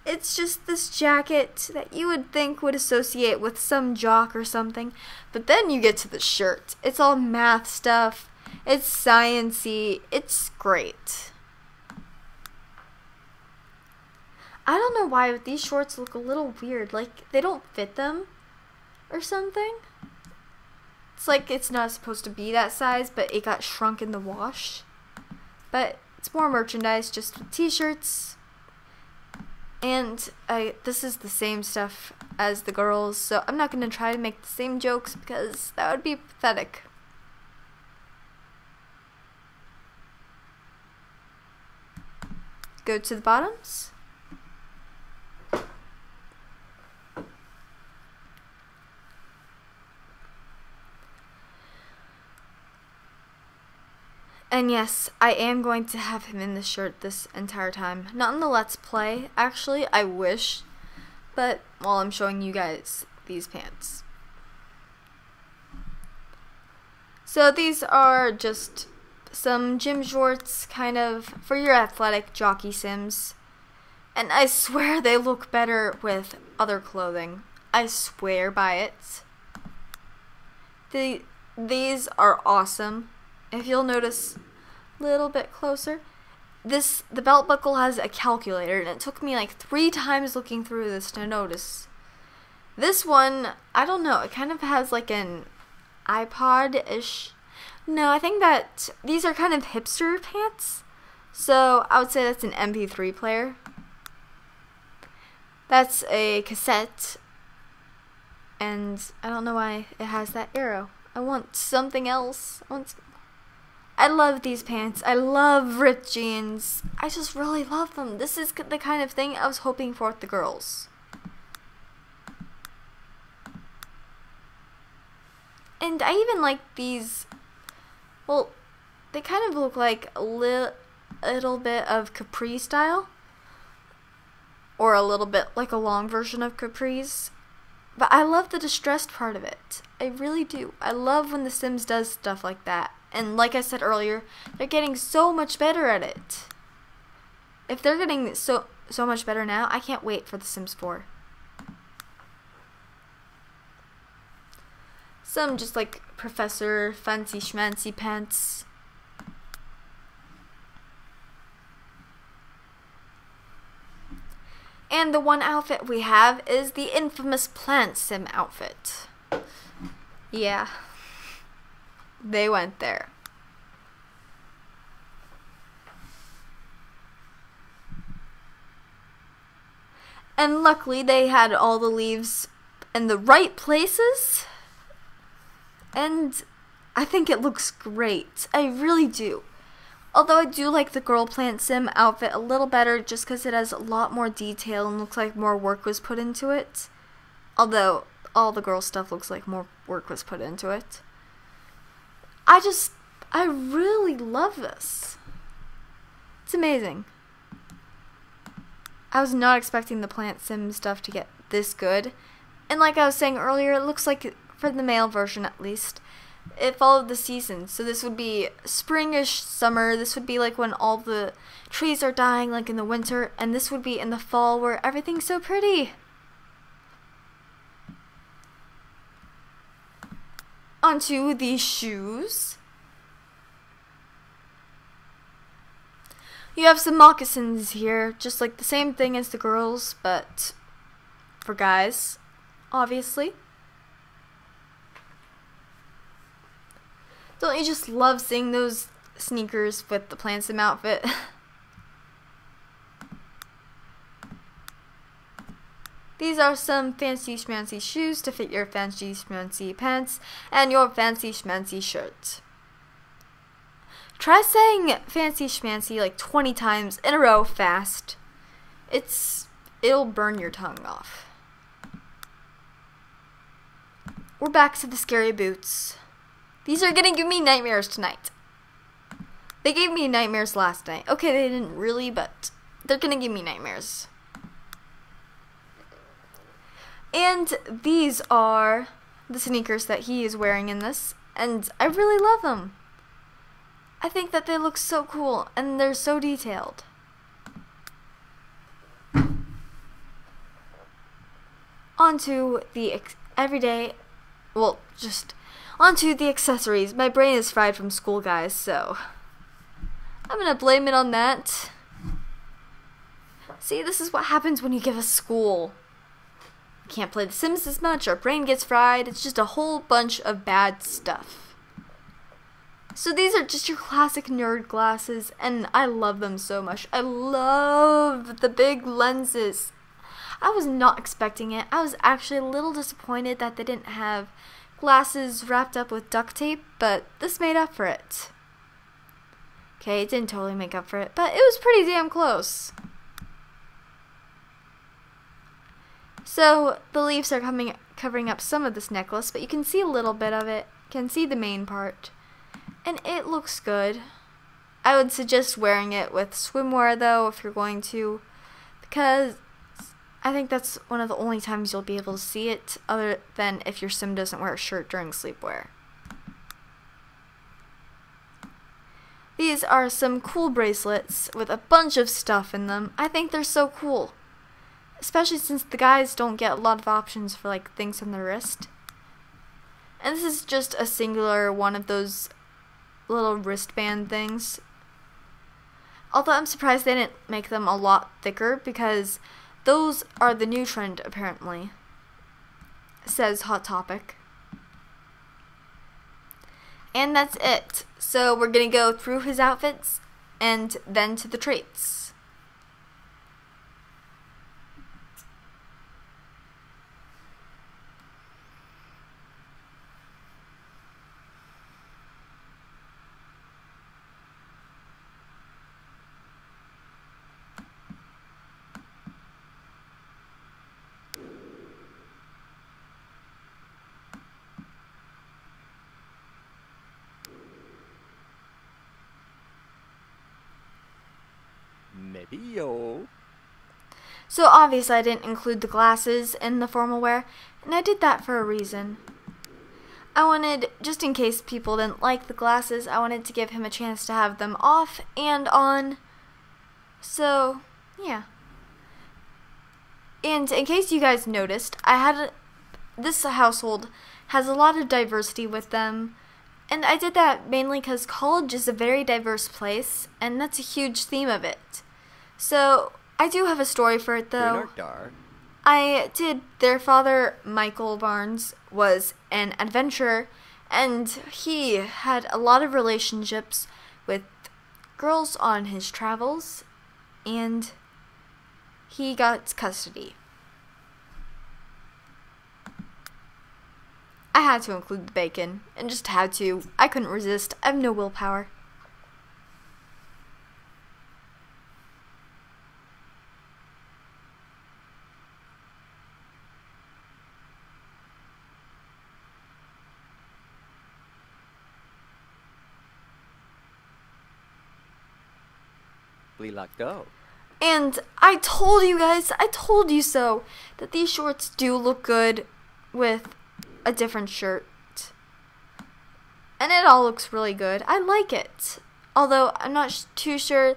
It's just this jacket that you would think would associate with some jock or something, but then you get to the shirt. It's all math stuff. It's science-y. It's great. I don't know why, but these shorts look a little weird. Like, they don't fit them or something. It's like it's not supposed to be that size, but it got shrunk in the wash. But it's more merchandise, just with t-shirts. And this is the same stuff as the girls, so I'm not going to try to make the same jokes because that would be pathetic. Go to the bottoms. And yes, I am going to have him in the shirt this entire time. Not in the Let's Play, actually, I wish. But while I'm showing you guys these pants. So these are just some gym shorts, kind of, for your athletic jockey sims. And I swear they look better with other clothing. I swear by it. These are awesome. If you'll notice a little bit closer, the belt buckle has a calculator, and it took me like 3 times looking through this to notice. This one, I don't know, it kind of has like an iPod-ish. No, I think that these are kind of hipster pants, so I would say that's an MP3 player. That's a cassette, and I don't know why it has that arrow. I want something else. I love these pants. I love ripped jeans. I just really love them. This is the kind of thing I was hoping for with the girls. And I even like these, well, they kind of look like a little bit of capri style. Or a little bit like a long version of capris. But I love the distressed part of it. I really do. I love when The Sims does stuff like that. And like I said earlier, they're getting so much better at it. If they're getting so much better now, I can't wait for The Sims 4. Some just like Professor Fancy Schmancy pants. And the one outfit we have is the infamous Plant Sim outfit. Yeah, they went there. And luckily they had all the leaves in the right places. And I think it looks great. I really do. Although I do like the girl plant sim outfit a little better just because it has a lot more detail and looks like more work was put into it. Although all the girl stuff looks like more work was put into it. I really love this. It's amazing. I was not expecting the plant sim stuff to get this good. And like I was saying earlier, it looks like, for the male version at least, it followed the seasons. So this would be springish summer. This would be like when all the trees are dying, like in the winter. And this would be in the fall where everything's so pretty. Onto these shoes. You have some moccasins here, just like the same thing as the girls, but for guys, obviously. Don't you just love seeing those sneakers with the plant sim outfit? These are some fancy schmancy shoes to fit your fancy schmancy pants and your fancy schmancy shirt. Try saying fancy schmancy like 20 times in a row fast. It'll burn your tongue off. We're back to the scary boots. These are gonna give me nightmares tonight. They gave me nightmares last night. Okay, they didn't really, but they're gonna give me nightmares. And these are the sneakers that he is wearing in this, and I really love them. I think that they look so cool, and they're so detailed. Onto the everyday, well, just onto the accessories. My brain is fried from school, guys, so I'm gonna blame it on that. See, this is what happens when you give us school. Can't play The Sims as much, our brain gets fried, it's just a whole bunch of bad stuff. So these are just your classic nerd glasses, and I love them so much. I love the big lenses. I was not expecting it. I was actually a little disappointed that they didn't have glasses wrapped up with duct tape, but this made up for it. Okay, it didn't totally make up for it, but it was pretty damn close. So the leaves are covering up some of this necklace, but you can see a little bit of it. You can see the main part. And it looks good. I would suggest wearing it with swimwear though if you're going to, because I think that's one of the only times you'll be able to see it other than if your sim doesn't wear a shirt during sleepwear. These are some cool bracelets with a bunch of stuff in them. I think they're so cool. Especially since the guys don't get a lot of options for like things on their wrist. And this is just a singular one of those little wristband things. Although I'm surprised they didn't make them a lot thicker because those are the new trend apparently, says Hot Topic. And that's it. So we're gonna go through his outfits and then to the traits. So obviously I didn't include the glasses in the formal wear, and I did that for a reason. I wanted, just in case people didn't like the glasses, I wanted to give him a chance to have them off and on. So, yeah. And in case you guys noticed, this household has a lot of diversity with them. And I did that mainly because college is a very diverse place, and that's a huge theme of it. So, I do have a story for it, though. Their father, Michael Barnes, was an adventurer, and he had a lot of relationships with girls on his travels, and he got custody. I had to include the bacon, and just had to. I couldn't resist. I have no willpower. And I told you guys, I told you so, that these shorts do look good with a different shirt. And it all looks really good. I like it. Although I'm not too sure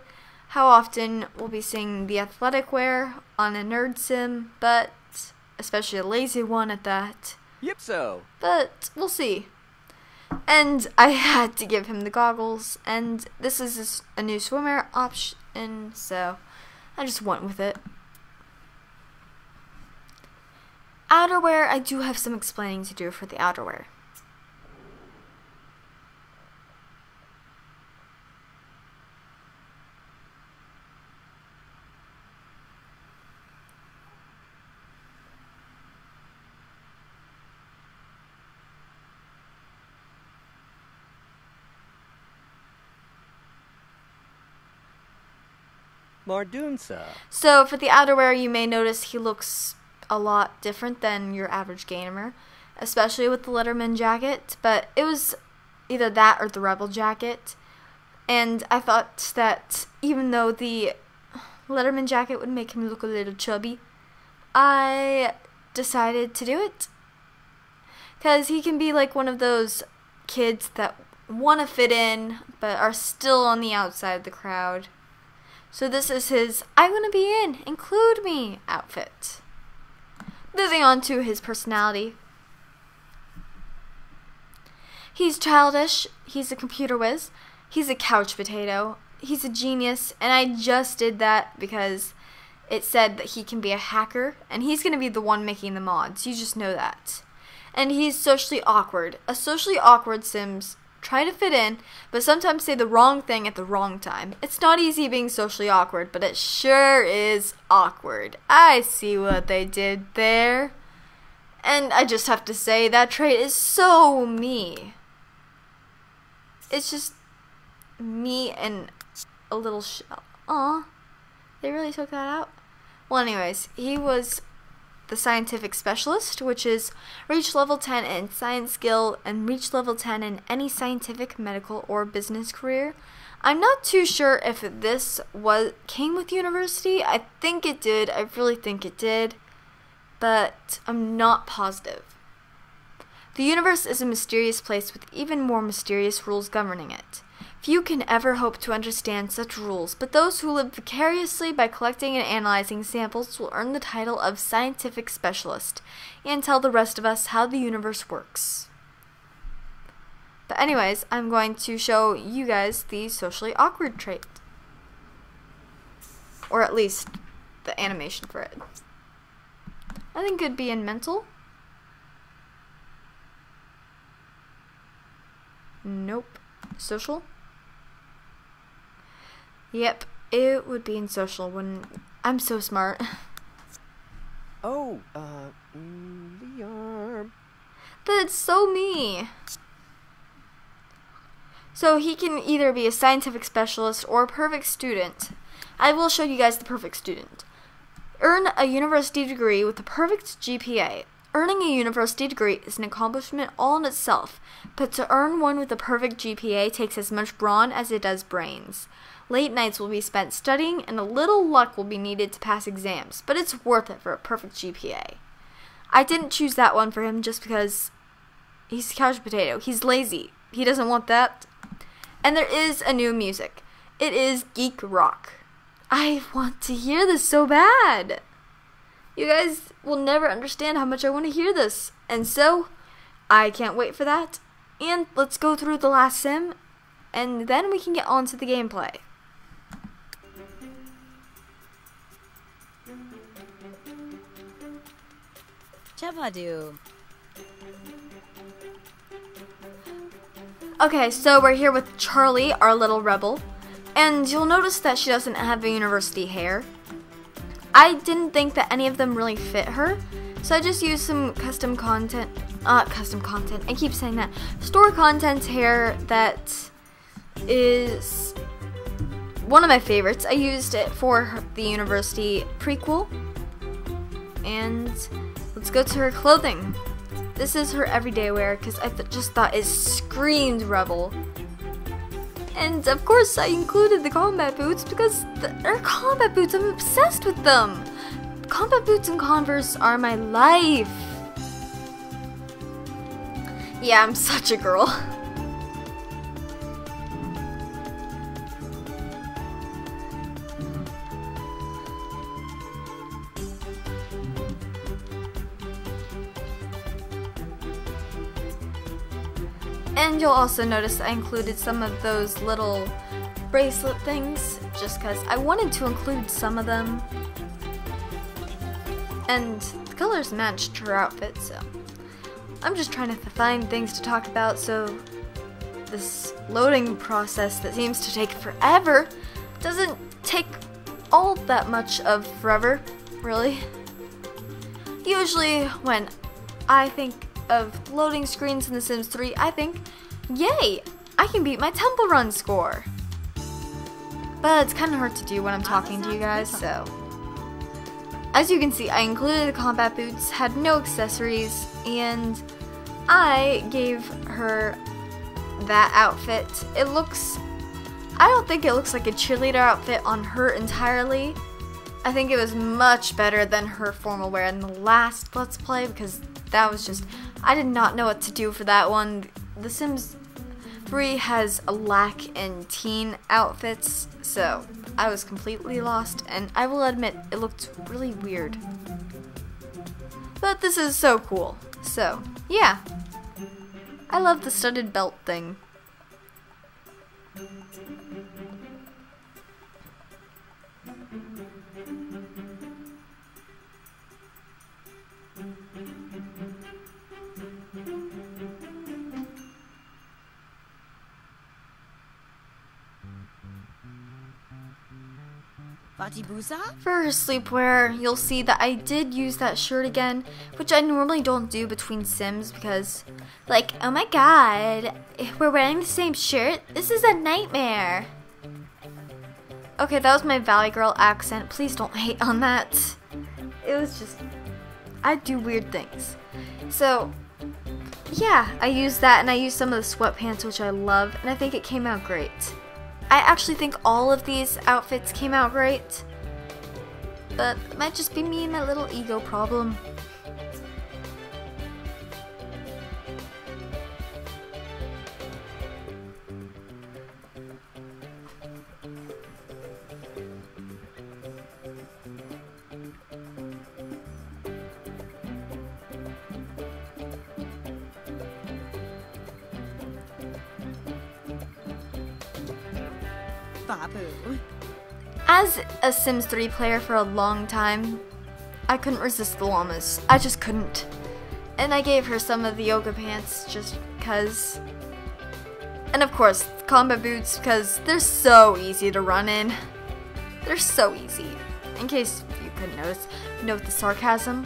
how often we'll be seeing the athletic wear on a nerd sim, but especially a lazy one at that. Yep, so. But we'll see. And I had to give him the goggles, and this is a new swimwear option, so I just went with it. Outerwear, I do have some explaining to do for the outerwear. Mardunsa. So for the outerwear, you may notice he looks a lot different than your average gamer, especially with the Letterman jacket, but it was either that or the Rebel jacket, and I thought that even though the Letterman jacket would make him look a little chubby, I decided to do it, because he can be like one of those kids that want to fit in, but are still on the outside of the crowd. So this is his I want to be in, include me outfit. Moving on to his personality. He's childish, he's a computer whiz, he's a couch potato, he's a genius, and I just did that because it said that he can be a hacker, and he's going to be the one making the mods, you just know that. And he's socially awkward. A socially awkward Sims try to fit in, but sometimes say the wrong thing at the wrong time. It's not easy being socially awkward, but it sure is awkward. I see what they did there. And I just have to say, that trait is so me. It's just me and a little shell. Aw, they really took that out? Well, anyways, he was the scientific specialist, which is reach level 10 in science skill and reach level 10 in any scientific, medical, or business career. I'm not too sure if this came with university. I think it did. I really think it did, but I'm not positive. The universe is a mysterious place with even more mysterious rules governing it. Few can ever hope to understand such rules, but those who live vicariously by collecting and analyzing samples will earn the title of scientific specialist and tell the rest of us how the universe works. But anyways, I'm going to show you guys the socially awkward trait. Or at least the animation for it. I think it'd be in mental. Nope. Social? Yep, it would be in social when I'm so smart. Oh, the arm. But it's so me. So he can either be a scientific specialist or a perfect student. I will show you guys the perfect student. Earn a university degree with a perfect GPA. Earning a university degree is an accomplishment all in itself, but to earn one with a perfect GPA takes as much brawn as it does brains. Late nights will be spent studying, and a little luck will be needed to pass exams, but it's worth it for a perfect GPA. I didn't choose that one for him just because he's a couch potato. He's lazy. He doesn't want that. And there is a new music. It is geek rock. I want to hear this so bad. You guys will never understand how much I want to hear this. And so, I can't wait for that. And let's go through the last sim, and then we can get on to the gameplay. Chavadu. Okay, so we're here with Charlie, our little rebel, and you'll notice that she doesn't have a university hair. I didn't think that any of them really fit her, so I just used some I keep saying that, store content hair that is one of my favorites. I used it for the university prequel, and let's go to her clothing. This is her everyday wear because I just thought it screamed rebel. And of course I included the combat boots because they're combat boots. I'm obsessed with them. Combat boots and Converse are my life. Yeah, I'm such a girl. And you'll also notice I included some of those little bracelet things just because I wanted to include some of them. And the colors matched her outfit, so I'm just trying to find things to talk about, so this loading process that seems to take forever doesn't take all that much of forever, really. Usually when I think of loading screens in The Sims 3, I think, yay, I can beat my Temple Run score. But it's kind of hard to do when I'm talking to you guys, so. As you can see, I included the combat boots, had no accessories, and I gave her that outfit. I don't think it looks like a cheerleader outfit on her entirely. I think it was much better than her formal wear in the last Let's Play because that was just, I did not know what to do for that one. The Sims 3 has a lack in teen outfits, so I was completely lost, and I will admit it looked really weird. But this is so cool. So, yeah. I love the studded belt thing. For her sleepwear, you'll see that I did use that shirt again, which I normally don't do between Sims because, like, oh my god, we're wearing the same shirt? This is a nightmare. Okay, that was my Valley Girl accent. Please don't hate on that. It was just, I do weird things. So, yeah, I used that and I used some of the sweatpants, which I love, and I think it came out great. I actually think all of these outfits came out great, but it might just be me and my little ego problem. As a Sims 3 player for a long time, I couldn't resist the llamas. I just couldn't. And I gave her some of the yoga pants just because. And of course, combat boots because they're so easy to run in. They're so easy. In case you couldn't note the sarcasm.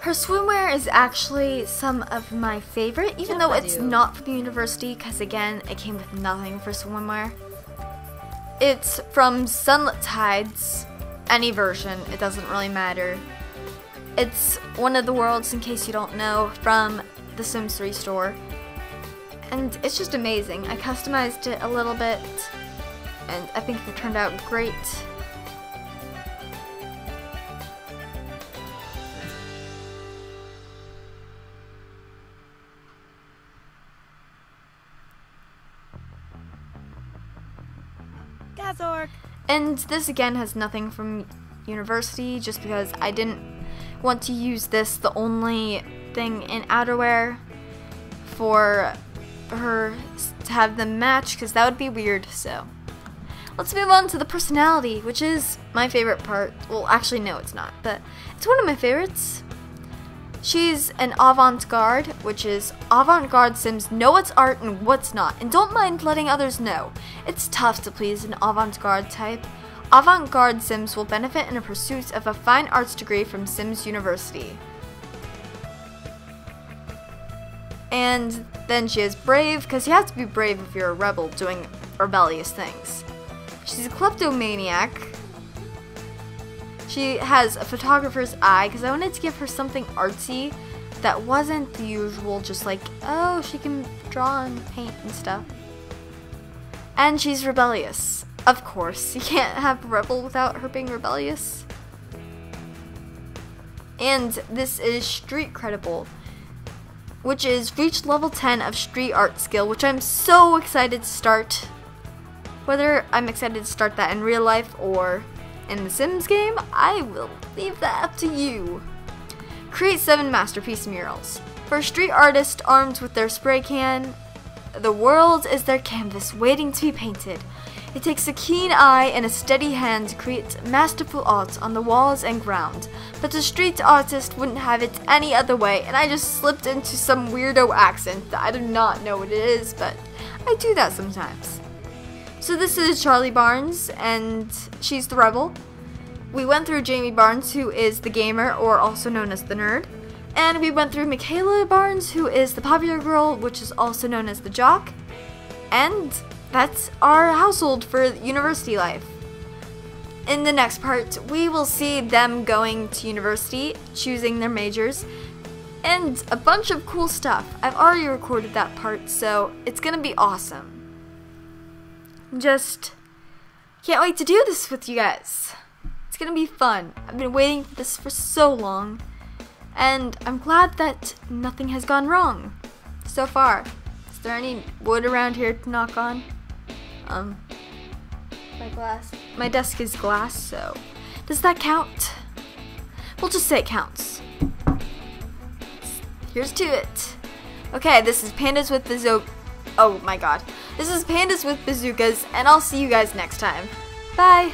Her swimwear is actually some of my favorite, even though it's not from the university, because again, it came with nothing for swimwear. It's from Sunlit Tides, any version, it doesn't really matter. It's one of the worlds, in case you don't know, from the Sims 3 store. And it's just amazing. I customized it a little bit, and I think it turned out great. And this again has nothing from university, just because I didn't want to use this the only thing in outerwear for her to have them match, because that would be weird. So let's move on to the personality, which is my favorite part. Well, actually, no, it's not, but it's one of my favorites. She's an avant-garde, which is avant-garde Sims know what's art and what's not, and don't mind letting others know. It's tough to please an avant-garde type. Avant-garde Sims will benefit in a pursuit of a fine arts degree from Sims University. And then she is brave, because you have to be brave if you're a rebel doing rebellious things. She's a kleptomaniac. She has a photographer's eye, because I wanted to give her something artsy that wasn't the usual, just like, oh, she can draw and paint and stuff. And she's rebellious. Of course, you can't have a rebel without her being rebellious. And this is street credible, which is reach level 10 of street art skill, which I'm so excited to start. Whether I'm excited to start that in real life or in the Sims game, I will leave that up to you. Create 7 masterpiece murals. For a street artist armed with their spray can, the world is their canvas waiting to be painted. It takes a keen eye and a steady hand to create masterful art on the walls and ground, but the street artist wouldn't have it any other way, and I just slipped into some weirdo accent that I do not know what it is, but I do that sometimes. So this is Charlie Barnes, and she's the rebel. We went through Jamie Barnes, who is the gamer, or also known as the nerd. And we went through Michaela Barnes, who is the popular girl, which is also known as the jock. And that's our household for university life. In the next part, we will see them going to university, choosing their majors, and a bunch of cool stuff. I've already recorded that part, so it's gonna be awesome. Just can't wait to do this with you guys. It's gonna be fun. I've been waiting for this for so long, and I'm glad that nothing has gone wrong so far. Is there any wood around here to knock on? My glass. My desk is glass, so does that count? We'll just say it counts. Here's to it. Okay, this is Pandas with Bazooka. Oh my god. This is Pandas with Bazookas, and I'll see you guys next time. Bye!